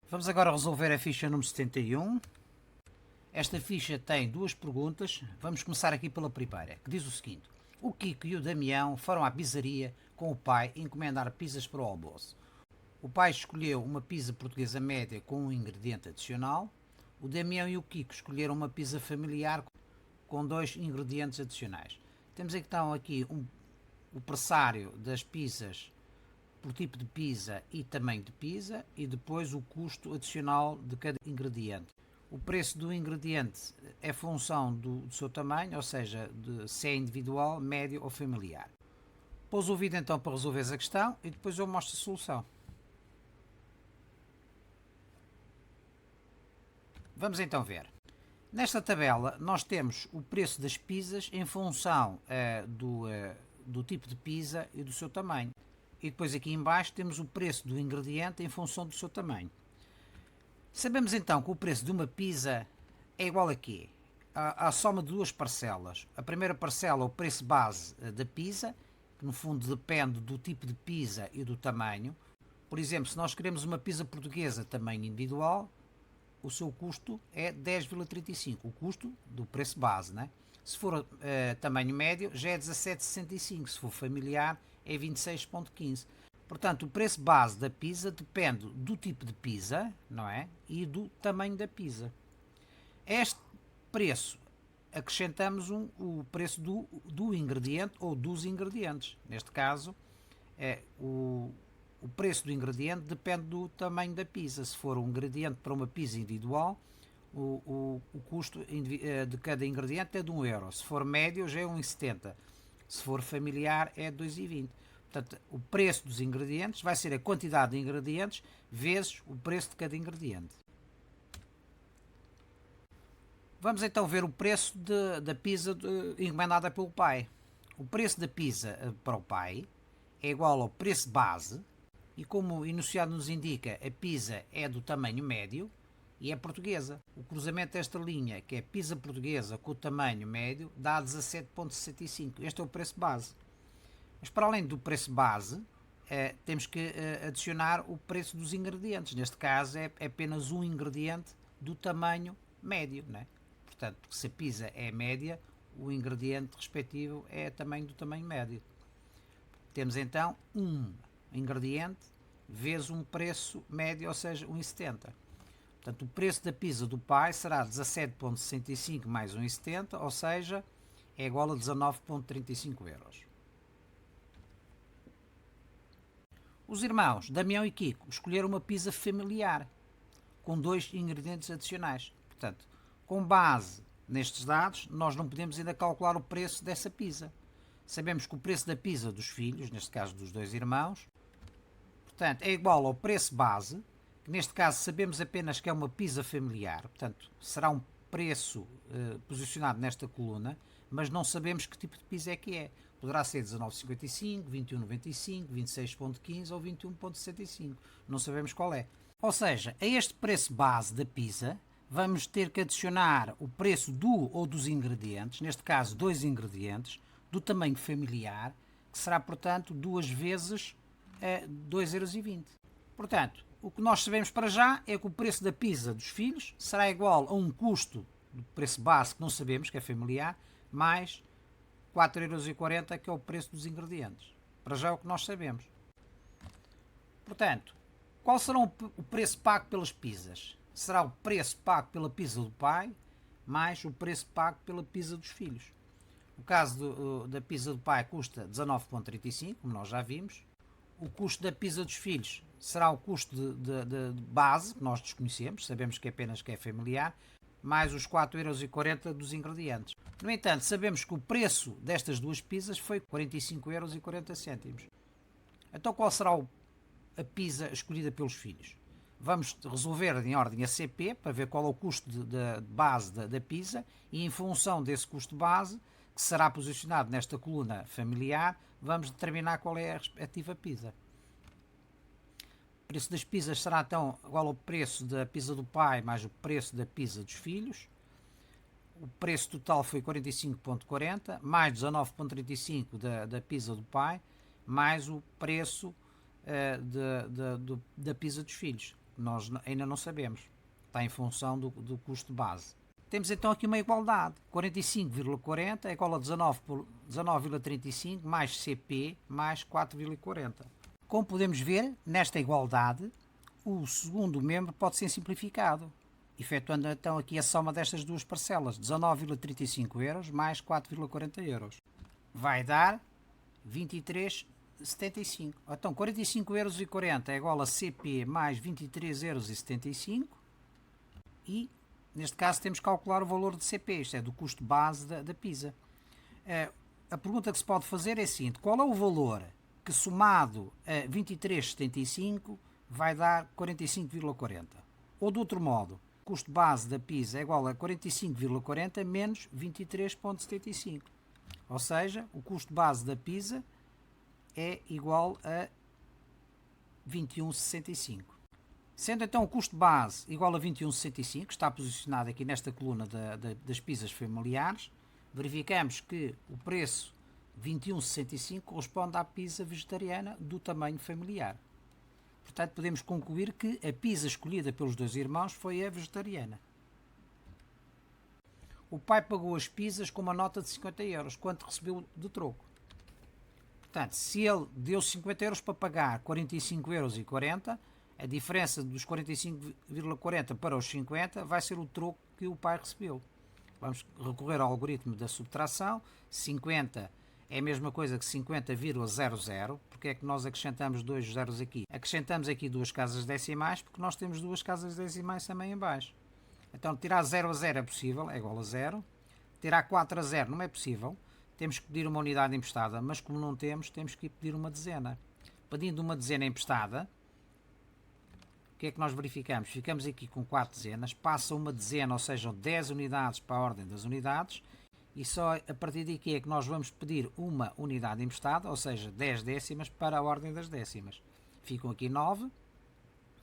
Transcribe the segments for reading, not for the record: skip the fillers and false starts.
Vamos agora resolver a ficha número 71. Esta ficha tem duas perguntas. Vamos começar aqui pela primeira, que diz o seguinte: o Kiko e o Damião foram à pizzaria com o pai encomendar pizzas para o almoço. O pai escolheu uma pizza portuguesa média com um ingrediente adicional. O Damião e o Kiko escolheram uma pizza familiar com 2 ingredientes adicionais. Temos então aqui o pressário das pizzas por tipo de pizza e tamanho de pizza e depois o custo adicional de cada ingrediente. O preço do ingrediente é função do seu tamanho, ou seja, se é individual, médio ou familiar. Pôs o vídeo então para resolver essa questão e depois eu mostro a solução. Vamos então ver. Nesta tabela nós temos o preço das pizzas em função do tipo de pizza e do seu tamanho. E depois aqui em baixo temos o preço do ingrediente em função do seu tamanho. Sabemos então que o preço de uma pizza é igual a quê? À soma de duas parcelas. A primeira parcela é o preço base da pizza, que no fundo depende do tipo de pizza e do tamanho. Por exemplo, se nós queremos uma pizza portuguesa tamanho individual, o seu custo é 10,35, o custo do preço base, né? Se for tamanho médio já é 17,65, se for familiar é 26,15. Portanto, o preço base da pizza depende do tipo de pizza, não é? E do tamanho da pizza. A este preço acrescentamos o preço do ingrediente ou dos ingredientes. Neste caso, o preço do ingrediente depende do tamanho da pizza. Se for um ingrediente para uma pizza individual, o custo de cada ingrediente é de 1 euro. Se for médio, já é 1,70. Se for familiar, é 2,20. Portanto, o preço dos ingredientes vai ser a quantidade de ingredientes vezes o preço de cada ingrediente. Vamos então ver o preço da pizza encomendada pelo pai. O preço da pizza para o pai é igual ao preço base e, como o enunciado nos indica, a pizza é do tamanho médio e é portuguesa. O cruzamento desta linha, que é pizza portuguesa com o tamanho médio, dá 17,65. Este é o preço base. Mas para além do preço base, temos que adicionar o preço dos ingredientes. Neste caso é apenas um ingrediente do tamanho médio, né? Portanto, se a pizza é média, o ingrediente respectivo é também do tamanho médio. Temos então um ingrediente vezes um preço médio, ou seja, 1,70. Portanto, o preço da pizza do pai será 17,65 mais 1,70, ou seja, é igual a 19,35 euros. Os irmãos Damião e Kiko escolheram uma pizza familiar com 2 ingredientes adicionais. Portanto, com base nestes dados, nós não podemos ainda calcular o preço dessa pizza. Sabemos que o preço da pizza dos filhos, neste caso dos 2 irmãos, portanto, é igual ao preço base, que neste caso sabemos apenas que é uma pizza familiar, portanto, será um preço posicionado nesta coluna, mas não sabemos que tipo de pizza é que é. Poderá ser 19,55, 21,95, 26,15 ou 21,65. Não sabemos qual é. Ou seja, a este preço base da pizza, vamos ter que adicionar o preço do ou dos ingredientes, neste caso 2 ingredientes, do tamanho familiar, que será, portanto, 2 vezes 2,20€. Portanto, o que nós sabemos para já é que o preço da pizza dos filhos será igual a um custo do preço base, que não sabemos, que é familiar, mais 4,40€, que é o preço dos ingredientes. Para já é o que nós sabemos. Portanto, qual será o preço pago pelas pizzas? Será o preço pago pela pizza do pai mais o preço pago pela pizza dos filhos. No caso da pizza do pai custa 19,35, como nós já vimos. O custo da pizza dos filhos será o custo de base, que nós desconhecemos, sabemos que apenas que é familiar, mais os 4,40€ dos ingredientes. No entanto, sabemos que o preço destas duas pizzas foi 45,40€. Então qual será a pizza escolhida pelos filhos? Vamos resolver em ordem ACP para ver qual é o custo de base da pizza e em função desse custo base, que será posicionado nesta coluna familiar, vamos determinar qual é a respectiva pizza. O preço das pizzas será então igual ao preço da pizza do pai mais o preço da pizza dos filhos. O preço total foi 45,40, mais 19,35 da pizza do pai, mais o preço da pizza dos filhos. Nós ainda não sabemos. Está em função do custo base. Temos então aqui uma igualdade. 45,40 é igual a 19,35 mais CP mais 4,40. Como podemos ver, nesta igualdade, o segundo membro pode ser simplificado, efetuando então aqui a soma destas duas parcelas, 19,35 euros mais 4,40 euros. Vai dar 23,75. Então 45,40 euros é igual a CP mais 23,75 euros e, neste caso, temos que calcular o valor de CP, isto é, do custo base da pizza. A pergunta que se pode fazer é a seguinte: qual é o valor que somado a 23,75 vai dar 45,40? Ou de outro modo, o custo base da pizza é igual a 45,40 menos 23,75. Ou seja, o custo base da pizza é igual a 21,65. Sendo então o custo base igual a 21,65, está posicionado aqui nesta coluna das pizzas familiares, verificamos que o preço 21,65 corresponde à pizza vegetariana do tamanho familiar. Portanto, podemos concluir que a pizza escolhida pelos dois irmãos foi a vegetariana. O pai pagou as pizzas com uma nota de 50 euros, quanto recebeu de troco. Portanto, se ele deu 50 euros para pagar 45,40 euros, a diferença dos 45,40 para os 50 vai ser o troco que o pai recebeu. Vamos recorrer ao algoritmo da subtração. 50 é a mesma coisa que 50,00. Porque é que nós acrescentamos dois zeros aqui? Acrescentamos aqui duas casas decimais porque nós temos duas casas decimais também em baixo. Então tirar 0 a 0 é possível, é igual a 0. Tirar 4 a 0 não é possível. Temos que pedir uma unidade emprestada, mas como não temos, temos que pedir uma dezena. Pedindo uma dezena emprestada, o que é que nós verificamos? Ficamos aqui com 4 dezenas, passa uma dezena, ou seja, 10 unidades para a ordem das unidades, e só a partir daqui é que nós vamos pedir uma unidade emprestada, ou seja, 10 décimas para a ordem das décimas. Ficam aqui 9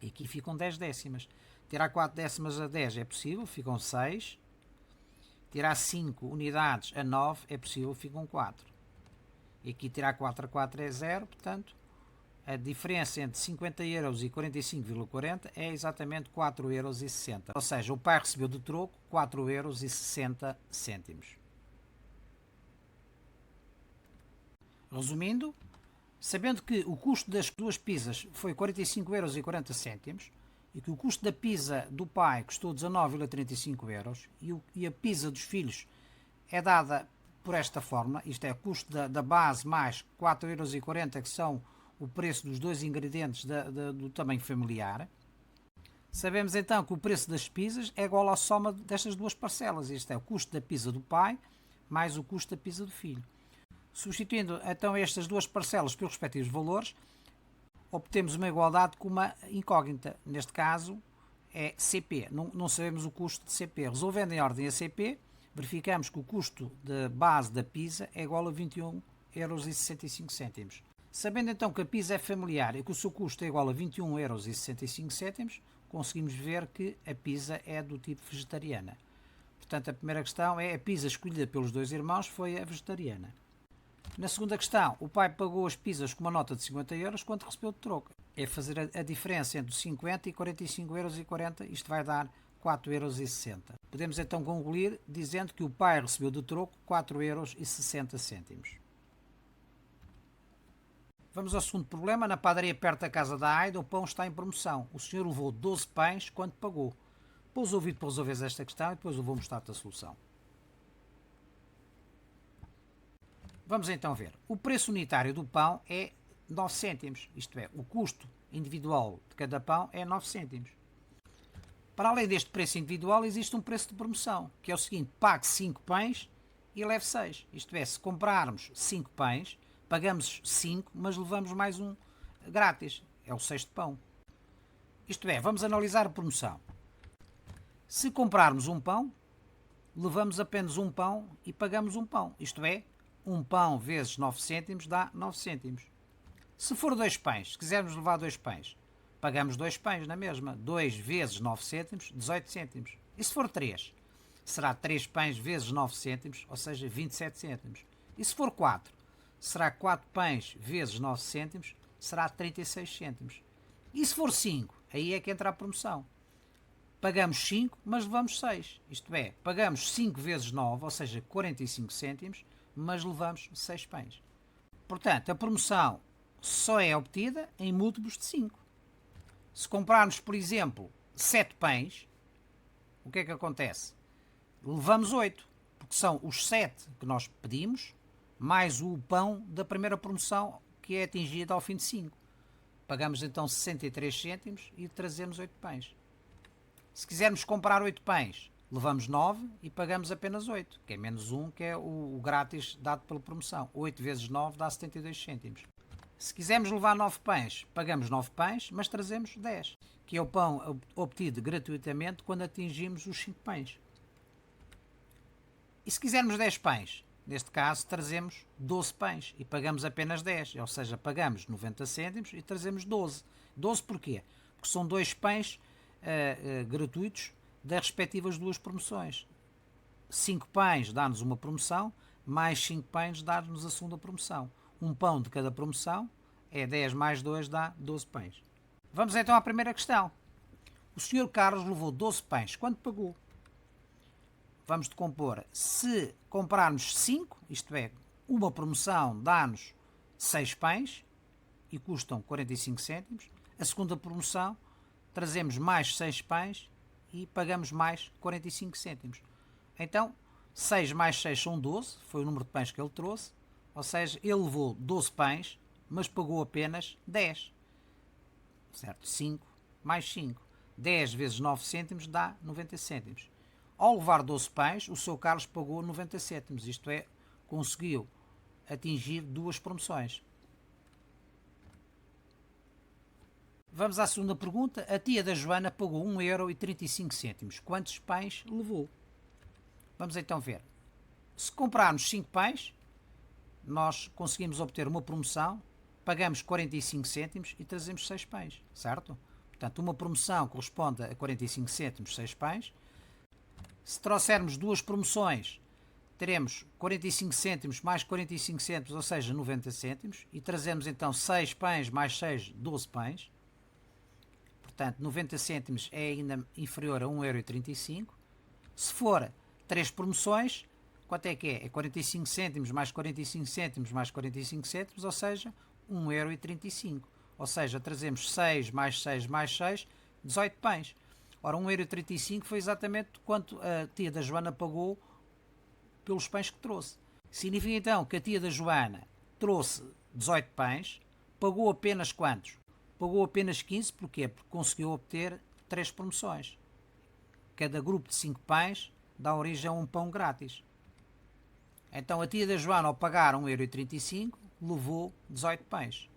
e aqui ficam 10 décimas. Tirar 4 décimas a 10 é possível, ficam 6. Tirar 5 unidades a 9 é possível, ficam 4. E aqui tirar 4 a 4 é 0, portanto, a diferença entre 50 euros e 45,40 é exatamente 4,60 euros. Ou seja, o pai recebeu de troco 4,60 euros. Resumindo, sabendo que o custo das duas pizzas foi 45,40 euros e que o custo da pizza do pai custou 19,35 euros e a pizza dos filhos é dada por esta forma, isto é, o custo da base mais 4,40 euros, que são o preço dos dois ingredientes do tamanho familiar. Sabemos então que o preço das pizzas é igual à soma destas duas parcelas, isto é, o custo da pizza do pai mais o custo da pizza do filho. Substituindo então estas duas parcelas pelos respectivos valores, obtemos uma igualdade com uma incógnita, neste caso é CP, não sabemos o custo de CP. Resolvendo em ordem a CP, verificamos que o custo de base da pizza é igual a 21,65 euros. Sabendo então que a pizza é familiar e que o seu custo é igual a 21,65 euros, conseguimos ver que a pizza é do tipo vegetariana. Portanto, a primeira questão é: a pizza escolhida pelos dois irmãos foi a vegetariana. Na segunda questão, o pai pagou as pizzas com uma nota de 50 euros, quanto recebeu de troco? É fazer a diferença entre 50 e 45,40 euros, isto vai dar 4,60 euros. Podemos então concluir dizendo que o pai recebeu de troco 4,60 euros. Vamos ao segundo problema. Na padaria perto da casa da Aida, o pão está em promoção. O senhor levou 12 pães quanto pagou. Pousa o vídeo para resolver esta questão e depois eu vou mostrar-te a solução. Vamos então ver. O preço unitário do pão é 9 cêntimos, isto é, o custo individual de cada pão é 9 cêntimos. Para além deste preço individual, existe um preço de promoção, que é o seguinte: pague 5 pães e leve 6. Isto é, se comprarmos 5 pães, pagamos 5, mas levamos mais um grátis, é o sexto pão. Isto é, vamos analisar a promoção. Se comprarmos um pão, levamos apenas um pão e pagamos um pão, isto é, um pão vezes 9 cêntimos dá 9 cêntimos. Se for 2 pães, se quisermos levar 2 pães, pagamos 2 pães na mesma. 2 vezes 9 cêntimos, 18 cêntimos. E se for 3? Será 3 pães vezes 9 cêntimos, ou seja, 27 cêntimos. E se for 4? Será 4 pães vezes 9 cêntimos, será 36 cêntimos. E se for 5? Aí é que entra a promoção. Pagamos 5, mas levamos 6. Isto é, pagamos 5 vezes 9, ou seja, 45 cêntimos, mas levamos 6 pães. Portanto, a promoção só é obtida em múltiplos de 5. Se comprarmos, por exemplo, 7 pães, o que é que acontece? Levamos 8, porque são os 7 que nós pedimos, mais o pão da primeira promoção, que é atingida ao fim de 5. Pagamos então 63 cêntimos e trazemos 8 pães. Se quisermos comprar 8 pães, levamos 9 e pagamos apenas 8, que é menos 1, que é o grátis dado pela promoção. 8 vezes 9 dá 72 cêntimos. Se quisermos levar 9 pães, pagamos 9 pães, mas trazemos 10, que é o pão obtido gratuitamente quando atingimos os 5 pães. E se quisermos 10 pães, neste caso trazemos 12 pães e pagamos apenas 10, ou seja, pagamos 90 cêntimos e trazemos 12. 12 porquê? Porque são 2 pães gratuitos das respectivas duas promoções. 5 pães dá-nos uma promoção, mais 5 pães dá-nos a segunda promoção. Um pão de cada promoção é 10 mais 2 dá 12 pães. Vamos então à primeira questão. O Sr. Carlos levou 12 pães. Quanto pagou? Vamos decompor. Se comprarmos 5, isto é, uma promoção dá-nos 6 pães e custam 45 cêntimos. A segunda promoção trazemos mais 6 pães e pagamos mais 45 cêntimos. Então, 6 mais 6 são 12, foi o número de pães que ele trouxe, ou seja, ele levou 12 pães, mas pagou apenas 10. Certo? 5 mais 5. 10 vezes 9 cêntimos dá 90 cêntimos. Ao levar 12 pães, o Sr. Carlos pagou 90 cêntimos, isto é, conseguiu atingir duas promoções. Vamos à segunda pergunta. A tia da Joana pagou 1,35€. Quantos pães levou? Vamos então ver. Se comprarmos 5 pães, nós conseguimos obter uma promoção, pagamos 45 cêntimos e trazemos 6 pães, certo? Portanto, uma promoção corresponde a 45 cêntimos, 6 pães. Se trouxermos duas promoções, teremos 45 cêntimos mais 45 cêntimos, ou seja, 90 cêntimos, e trazemos então 6 pães mais 6, 12 pães. Portanto, 90 cêntimos é ainda inferior a 1,35€. Se for 3 promoções, quanto é que é? É 45 cêntimos mais 45 cêntimos mais 45 cêntimos, ou seja, 1,35€. Ou seja, trazemos 6 mais 6 mais 6, 18 pães. Ora, 1,35€ foi exatamente quanto a tia da Joana pagou pelos pães que trouxe. Significa então que a tia da Joana trouxe 18 pães, pagou apenas quantos? Pagou apenas 15, porquê? Porque conseguiu obter 3 promoções. Cada grupo de 5 pães dá origem a um pão grátis. Então a tia da Joana, ao pagar 1,35€, levou 18 pães.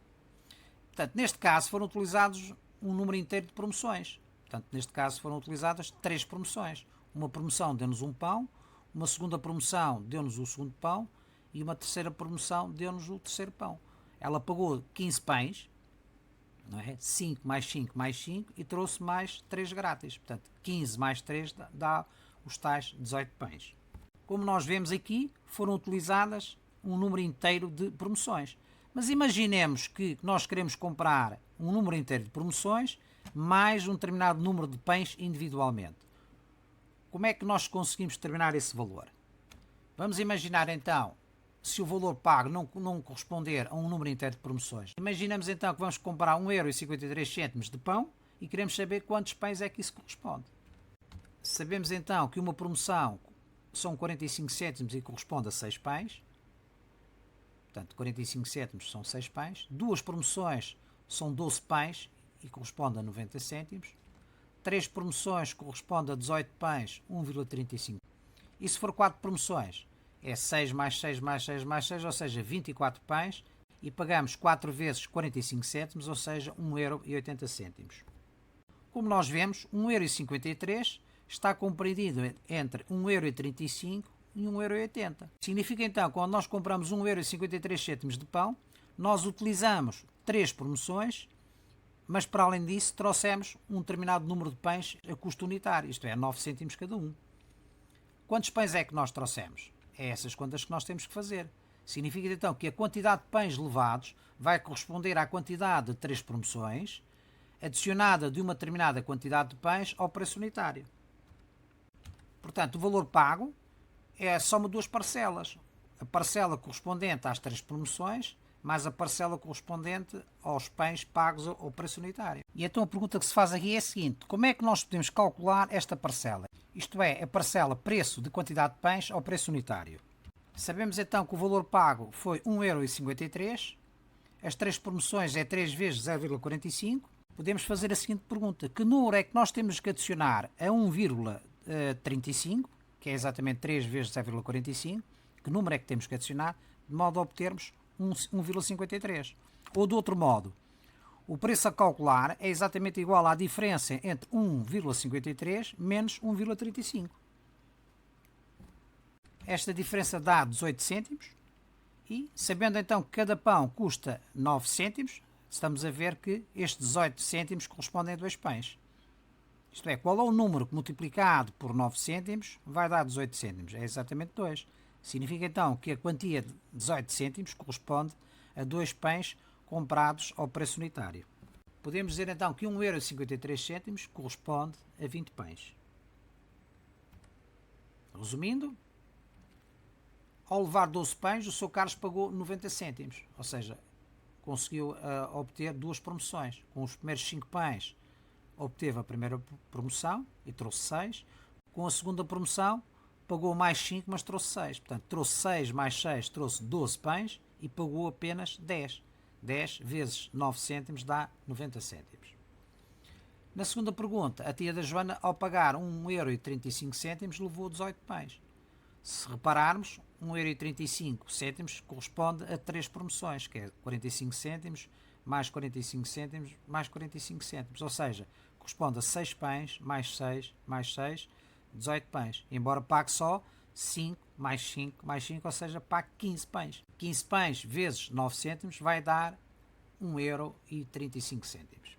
Portanto, neste caso foram utilizados um número inteiro de promoções. Portanto, neste caso foram utilizadas 3 promoções. Uma promoção deu-nos um pão, uma segunda promoção deu-nos o segundo pão e uma terceira promoção deu-nos o terceiro pão. Ela pagou 15 pães, não é? 5 mais 5 mais 5 e trouxe mais 3 grátis. Portanto, 15 mais 3 dá os tais 18 pães. Como nós vemos aqui, foram utilizadas um número inteiro de promoções. Mas imaginemos que nós queremos comprar um número inteiro de promoções mais um determinado número de pães individualmente. Como é que nós conseguimos determinar esse valor? Vamos imaginar então, se o valor pago não corresponder a um número inteiro de promoções. Imaginamos então que vamos comprar 1,53€ de pão e queremos saber quantos pães é que isso corresponde. Sabemos então que uma promoção são 45 cêntimos e corresponde a 6 pães. Portanto, 45 cêntimos são 6 pães. Duas promoções são 12 pães e corresponde a 90 cêntimos. 3 promoções corresponde a 18 pães, 1,35. E se for 4 promoções, é 6 mais 6 mais 6 mais 6, ou seja, 24 pães, e pagamos 4 vezes 45 cêntimos, ou seja, 1,80€. Como nós vemos, 1,53€ está compreendido entre 1,35€ e 1,80€. Significa então que quando nós compramos 1,53€ de pão, nós utilizamos 3 promoções, mas para além disso trouxemos um determinado número de pães a custo unitário, isto é, 9 cêntimos cada um. Quantos pães é que nós trouxemos? É essas contas que nós temos que fazer. Significa então que a quantidade de pães levados vai corresponder à quantidade de 3 promoções, adicionada de uma determinada quantidade de pães ao preço unitário. Portanto, o valor pago é a soma de duas parcelas. A parcela correspondente às 3 promoções, mais a parcela correspondente aos pães pagos ao preço unitário. E então a pergunta que se faz aqui é a seguinte: como é que nós podemos calcular esta parcela? Isto é, a parcela preço de quantidade de pães ao preço unitário. Sabemos então que o valor pago foi 1,53€, as 3 promoções é 3 vezes 0,45€. Podemos fazer a seguinte pergunta: que número é que nós temos que adicionar a 1,35, que é exatamente 3 vezes 0,45, que número é que temos que adicionar, de modo a obtermos 1,53. Ou de outro modo, o preço a calcular é exatamente igual à diferença entre 1,53 menos 1,35. Esta diferença dá 18 cêntimos e, sabendo então que cada pão custa 9 cêntimos, estamos a ver que estes 18 cêntimos correspondem a 2 pães. Isto é, qual é o número que multiplicado por 9 cêntimos vai dar 18 cêntimos? É exatamente 2. Significa então que a quantia de 18 cêntimos corresponde a 2 pães comprados ao preço unitário. Podemos dizer então que 1,53€ corresponde a 20 pães. Resumindo, ao levar 12 pães, o Sr. Carlos pagou 90 cêntimos, ou seja, conseguiu obter 2 promoções. Com os primeiros 5 pães, obteve a primeira promoção e trouxe 6. Com a segunda promoção, pagou mais 5, mas trouxe 6. Portanto, trouxe 6 mais 6, trouxe 12 pães e pagou apenas 10. 10 vezes 9 cêntimos dá 90 cêntimos. Na segunda pergunta, a tia da Joana, ao pagar 1,35€, levou 18 pães. Se repararmos, 1,35€ corresponde a 3 promoções, que é 45 cêntimos, mais 45 cêntimos, mais 45 cêntimos. Ou seja, corresponde a 6 pães, mais 6, mais 6, 18 pães. Embora pague só 5, mais 5, mais 5, ou seja, pague 15 pães. 15 pães vezes 9 cêntimos vai dar 1,35€.